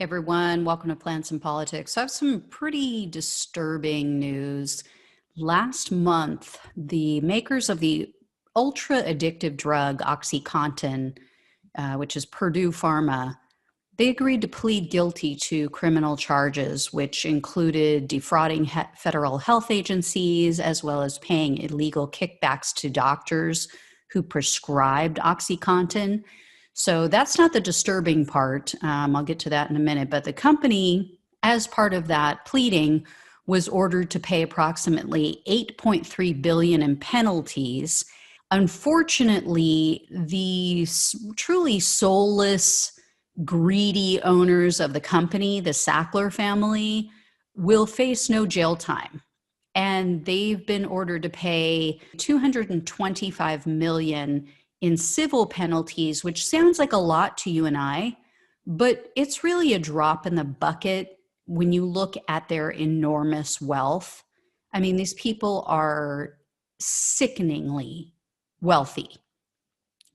Everyone, welcome to Plants and Politics. I have some pretty disturbing news. Last month, the makers of the ultra addictive drug OxyContin, which is Purdue Pharma, they agreed to plead guilty to criminal charges, which included defrauding federal health agencies as well as paying illegal kickbacks to doctors who prescribed OxyContin. So that's not the disturbing part. I'll get to that in a minute. But the company, as part of that pleading, was ordered to pay approximately $8.3 billion in penalties. Unfortunately, the truly soulless, greedy owners of the company, the Sackler family, will face no jail time. And they've been ordered to pay $225 million in civil penalties, which sounds like a lot to you and I, but it's really a drop in the bucket when you look at their enormous wealth. I mean, these people are sickeningly wealthy.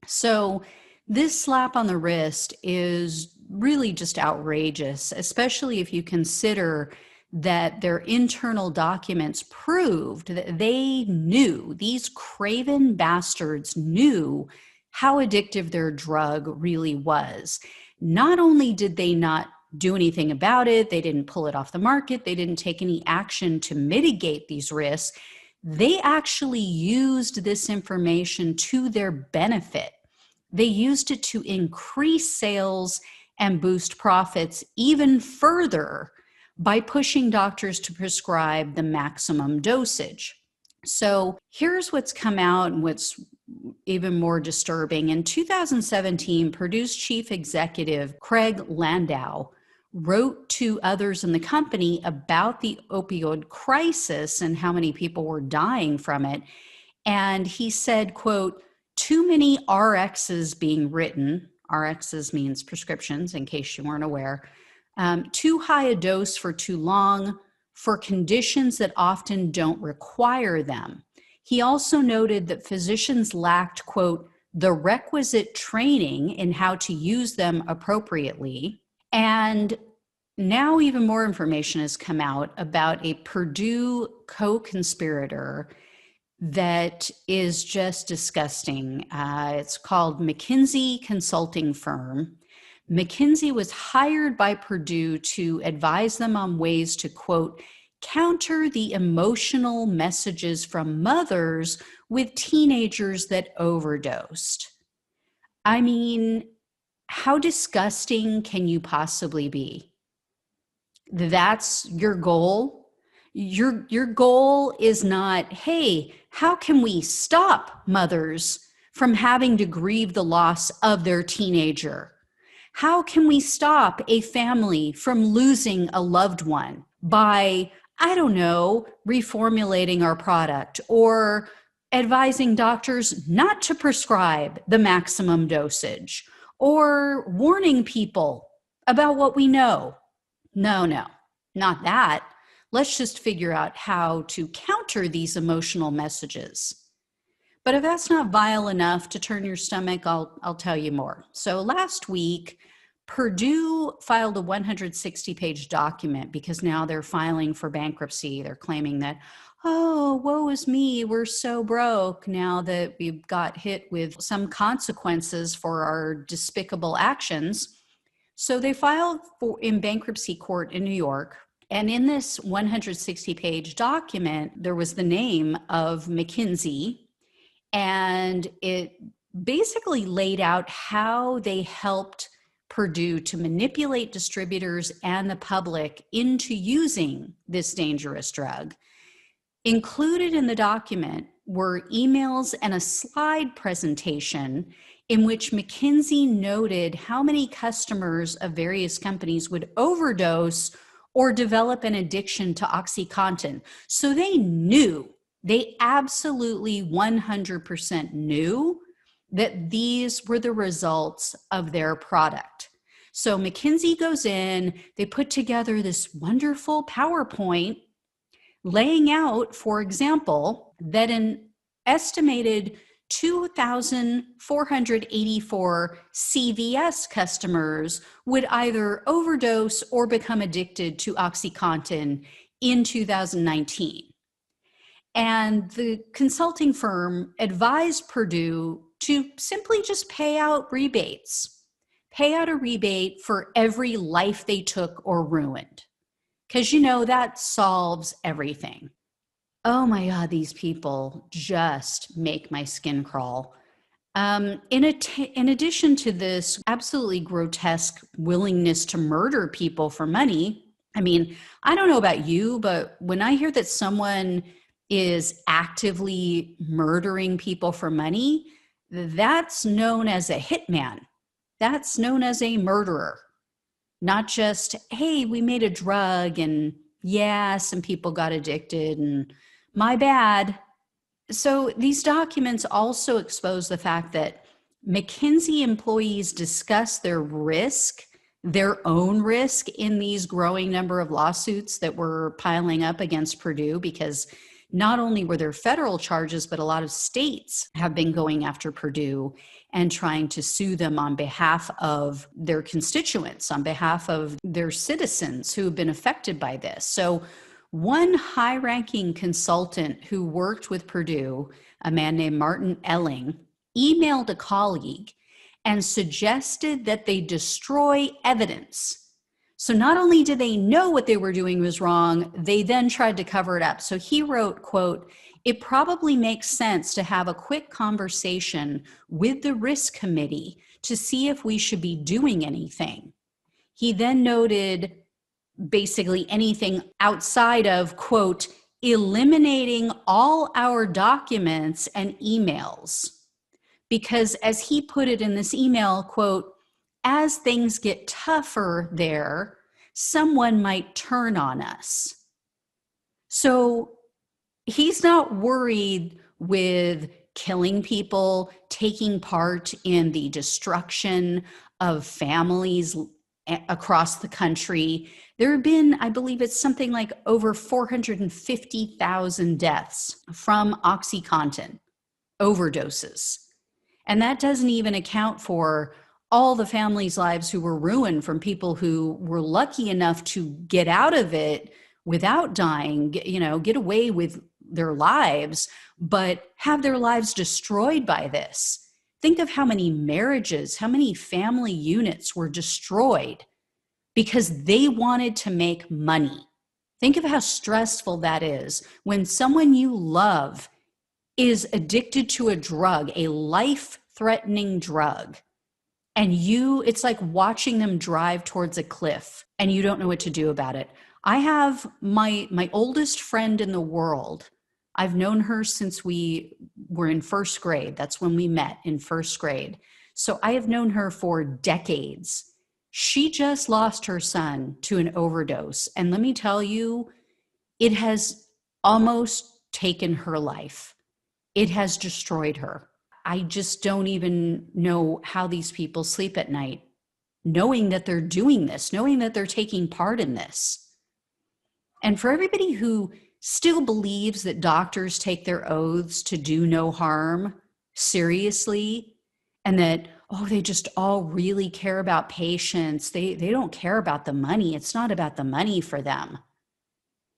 So this slap on the wrist is really just outrageous, especially if you consider that their internal documents proved that they knew, these craven bastards knew how addictive their drug really was. Not only did they not do anything about it, they didn't pull it off the market, they didn't take any action to mitigate these risks, they actually used this information to their benefit. They used it to increase sales and boost profits even further by pushing doctors to prescribe the maximum dosage. So here's what's come out and what's even more disturbing. In 2017, Purdue's chief executive, Craig Landau, wrote to others in the company about the opioid crisis and how many people were dying from it. And he said, quote, "Too many RXs being written," RXs means prescriptions, in case you weren't aware, too high a dose for too long for conditions that often don't require them. He also noted that physicians lacked, quote, "the requisite training in how to use them appropriately." And now even more information has come out about a Purdue co-conspirator that is just disgusting. It's called McKinsey Consulting Firm. McKinsey was hired by Purdue to advise them on ways to, quote, "counter the emotional messages from mothers with teenagers that overdosed." I mean, how disgusting can you possibly be? That's your goal? Your goal is not, hey, how can we stop mothers from having to grieve the loss of their teenager? How can we stop a family from losing a loved one by, I don't know, reformulating our product or advising doctors not to prescribe the maximum dosage or warning people about what we know? No, not that. Let's just figure out how to counter these emotional messages. But if that's not vile enough to turn your stomach, I'll tell you more. So last week, Purdue filed a 160-page document because now they're filing for bankruptcy. They're claiming that, oh, woe is me, we're so broke now that we've got hit with some consequences for our despicable actions. So they filed in bankruptcy court in New York. And in this 160-page document, there was the name of McKinsey, and it basically laid out how they helped Purdue to manipulate distributors and the public into using this dangerous drug. Included in the document were emails and a slide presentation in which McKinsey noted how many customers of various companies would overdose or develop an addiction to OxyContin. So they absolutely 100% knew that these were the results of their product. So McKinsey goes in, they put together this wonderful PowerPoint laying out, for example, that an estimated 2,484 CVS customers would either overdose or become addicted to OxyContin in 2019. And the consulting firm advised Purdue to simply just pay out rebates, pay out a rebate for every life they took or ruined. Because that solves everything. Oh my God, these people just make my skin crawl. In addition to this absolutely grotesque willingness to murder people for money, I mean, I don't know about you, but when I hear that someone is actively murdering people for money, that's known as a hitman. That's known as a murderer. Not just, hey, we made a drug and yeah, some people got addicted and my bad. So these documents also expose the fact that McKinsey employees discuss their own risk in these growing number of lawsuits that were piling up against Purdue, because not only were there federal charges, but a lot of states have been going after Purdue and trying to sue them on behalf of their constituents, on behalf of their citizens who have been affected by this. So one high-ranking consultant who worked with Purdue, a man named Martin Elling, emailed a colleague and suggested that they destroy evidence. So not only did they know what they were doing was wrong, they then tried to cover it up. So he wrote, quote, "It probably makes sense to have a quick conversation with the risk committee to see if we should be doing anything." He then noted basically anything outside of, quote, "eliminating all our documents and emails." Because as he put it in this email, quote, "as things get tougher there, someone might turn on us." So he's not worried with killing people, taking part in the destruction of families across the country. There have been, I believe it's something like over 450,000 deaths from OxyContin overdoses. And that doesn't even account for all the families' lives who were ruined from people who were lucky enough to get out of it without dying, get away with their lives, but have their lives destroyed by this. Think of how many marriages, how many family units were destroyed because they wanted to make money. Think of how stressful that is when someone you love is addicted to a drug, a life-threatening drug, and it's like watching them drive towards a cliff and you don't know what to do about it. I have my oldest friend in the world. I've known her since we were in first grade. That's when we met, in first grade. So I have known her for decades. She just lost her son to an overdose. And let me tell you, it has almost taken her life. It has destroyed her. I just don't even know how these people sleep at night, knowing that they're doing this, knowing that they're taking part in this. And for everybody who still believes that doctors take their oaths to do no harm seriously, and that, they just all really care about patients, they don't care about the money. It's not about the money for them.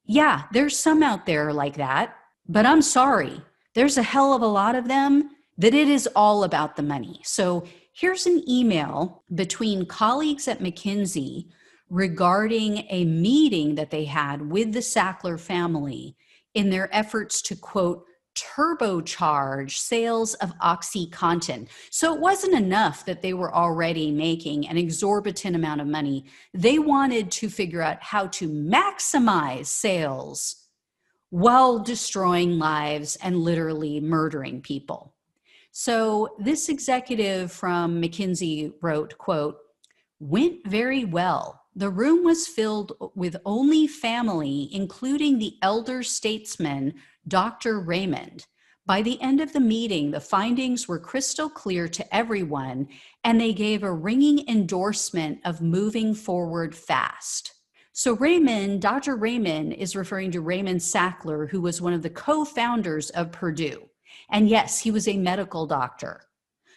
Yeah, there's some out there like that, but I'm sorry. There's a hell of a lot of them that it is all about the money. So here's an email between colleagues at McKinsey regarding a meeting that they had with the Sackler family in their efforts to, quote, turbocharge sales of OxyContin. So it wasn't enough that they were already making an exorbitant amount of money. They wanted to figure out how to maximize sales while destroying lives and literally murdering people. So this executive from McKinsey wrote, quote, "went very well. The room was filled with only family, including the elder statesman, Dr. Raymond. By the end of the meeting, the findings were crystal clear to everyone, and they gave a ringing endorsement of moving forward fast." So Dr. Raymond is referring to Raymond Sackler, who was one of the co-founders of Purdue. And yes, he was a medical doctor.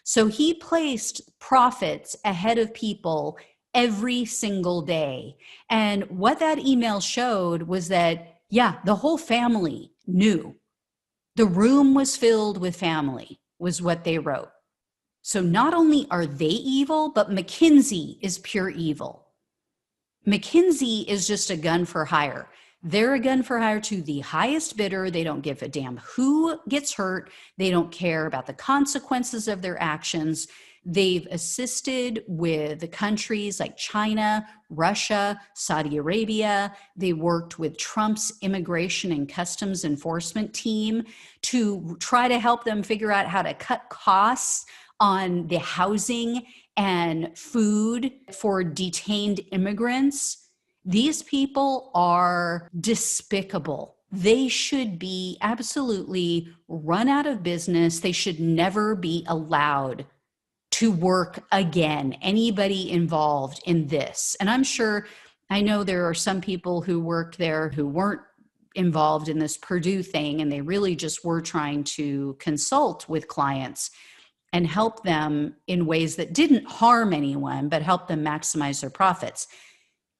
So he placed profits ahead of people every single day. And what that email showed was that, yeah, the whole family knew. The room was filled with family, was what they wrote. So not only are they evil, but McKinsey is pure evil. McKinsey is just a gun for hire. They're a gun for hire to the highest bidder. They don't give a damn who gets hurt. They don't care about the consequences of their actions. They've assisted with the countries like China, Russia, Saudi Arabia. They worked with Trump's immigration and customs enforcement team to try to help them figure out how to cut costs on the housing and food for detained immigrants. These people are despicable. They should be absolutely run out of business. They should never be allowed to work again, anybody involved in this. And I know there are some people who worked there who weren't involved in this Purdue thing, and they really just were trying to consult with clients and help them in ways that didn't harm anyone, but help them maximize their profits.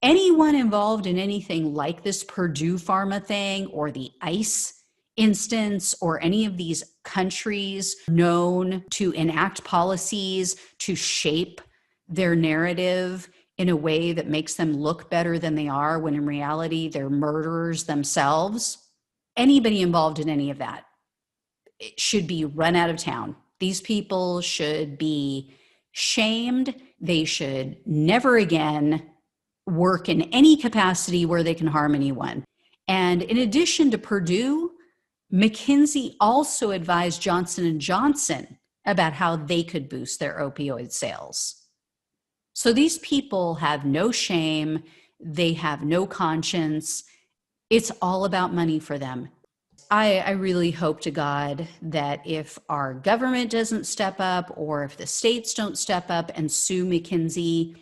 Anyone involved in anything like this Purdue Pharma thing or the ICE instance or any of these countries known to enact policies to shape their narrative in a way that makes them look better than they are when in reality they're murderers themselves, anybody involved in any of that should be run out of town. These people should be shamed. They should never again work in any capacity where they can harm anyone. And in addition to Purdue, McKinsey also advised Johnson & Johnson about how they could boost their opioid sales. So these people have no shame. They have no conscience. It's all about money for them. I really hope to God that if our government doesn't step up or if the states don't step up and sue McKinsey,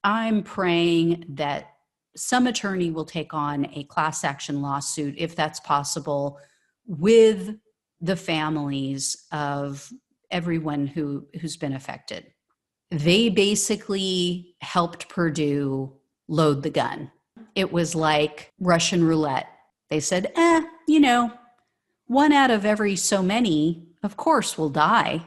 I'm praying that some attorney will take on a class action lawsuit, if that's possible, with the families of everyone who's been affected. They basically helped Purdue load the gun. It was like Russian roulette. They said, one out of every so many, of course, will die,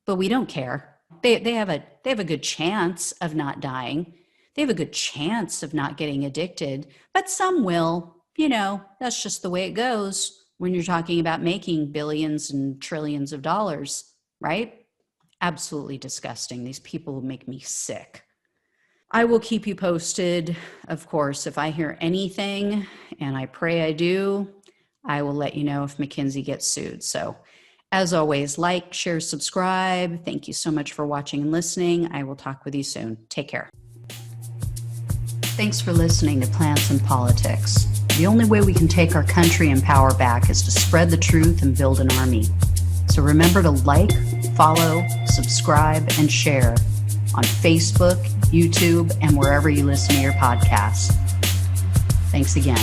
but we don't care. They have a good chance of not dying. They have a good chance of not getting addicted, but some will. That's just the way it goes when you're talking about making billions and trillions of dollars, right? Absolutely disgusting. These people make me sick. I will keep you posted, of course, if I hear anything, and I pray I do. I will let you know if McKinsey gets sued. So as always, like, share, subscribe. Thank you so much for watching and listening. I will talk with you soon. Take care. Thanks for listening to Plants and Politics. The only way we can take our country and power back is to spread the truth and build an army. So remember to like, follow, subscribe, and share on Facebook, YouTube, and wherever you listen to your podcasts. Thanks again.